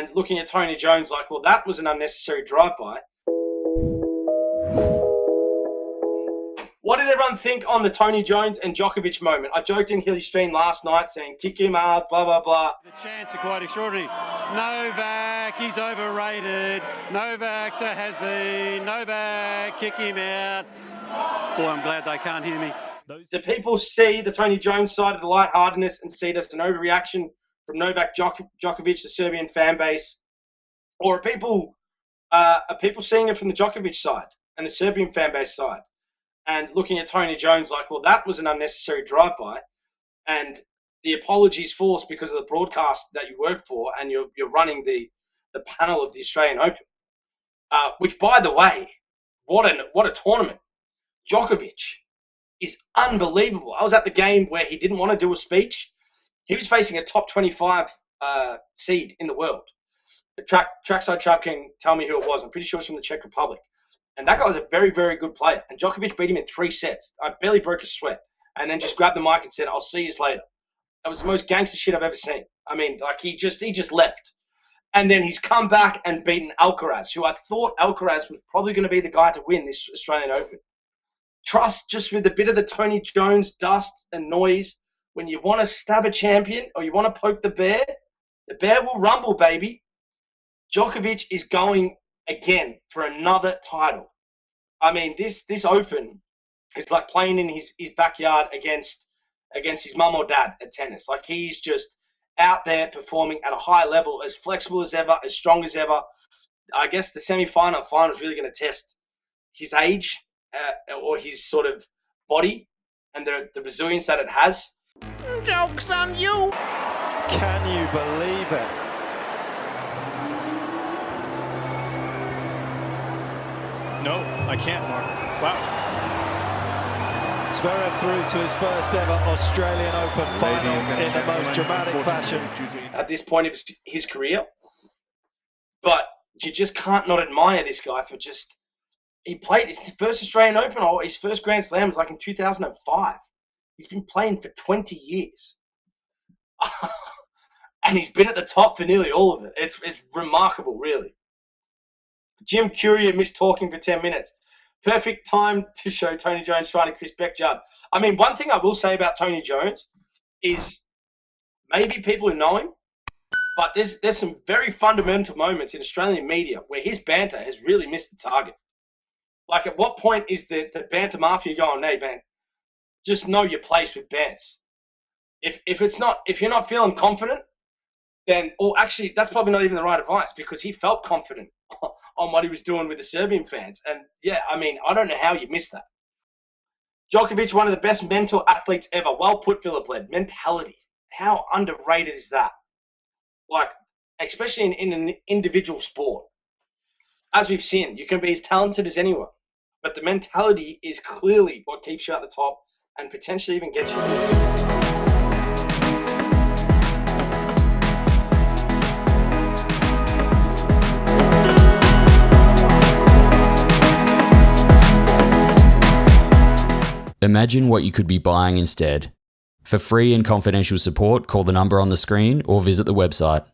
And looking at Tony Jones like, well, that was an unnecessary drive-by. What did everyone think on the Tony Jones and Djokovic moment? I joked in Hilly Stream last night saying, kick him out, blah, blah, blah. The chants are quite extraordinary. Novak, he's overrated. Novak's a has-been. Novak, kick him out. Boy, I'm glad they can't hear me. Do people see the Tony Jones side of the lightheartedness and see it as an overreaction from Novak Djokovic, the Serbian fan base? Or are people seeing it from the Djokovic side and the Serbian fan base side? And looking at Tony Jones like, well, that was an unnecessary drive-by, and the apologies forced because of the broadcast that you work for, and you're running the panel of the Australian Open, which, by the way, what a tournament. Djokovic is unbelievable. I was at the game where he didn't want to do a speech. He was facing a top 25 seed in the world. The Trackside Trap can tell me who it was. I'm pretty sure it's from the Czech Republic. And that guy was a very, very good player. And Djokovic beat him in 3 sets. I barely broke a sweat. And then just grabbed the mic and said, I'll see you later. That was the most gangster shit I've ever seen. I mean, like he just left. And then he's come back and beaten Alcaraz, who I thought Alcaraz was probably going to be the guy to win this Australian Open. Trust, just with a bit of the Tony Jones dust and noise, when you want to stab a champion or you want to poke the bear will rumble, baby. Djokovic is going again for another title. I mean, this Open is like playing in his backyard against his mum or dad at tennis. Like, he's just out there performing at a high level, as flexible as ever, as strong as ever. I guess the semi-final final is really going to test his age or his sort of body and the resilience that it has. Joke's on you! Can you believe it? No, I can't, Mark. Wow. Zverev through to his first ever Australian Open final in the most dramatic fashion. At this point of his career. But you just can't not admire this guy for just... He played his first Australian Open, or his first Grand Slam was like in 2005. He's been playing for 20 years. And he's been at the top for nearly all of it. It's remarkable, really. Jim Courier missed talking for 10 minutes. Perfect time to show Tony Jones trying to Chris Beckjard. I mean, one thing I will say about Tony Jones is maybe people who know him, but there's some very fundamental moments in Australian media where his banter has really missed the target. Like, at what point is the banter mafia going, hey, man, just know your place with bants. If you're not feeling confident, then, or actually, that's probably not even the right advice, because he felt confident on what he was doing with the Serbian fans. And yeah, I mean, I don't know how you missed that. Djokovic, one of the best mental athletes ever. Well put, Philip Led. Mentality. How underrated is that? Like, especially in an individual sport. As we've seen, you can be as talented as anyone, but the mentality is clearly what keeps you at the top and potentially even gets you. Imagine what you could be buying instead. For free and confidential support, call the number on the screen or visit the website.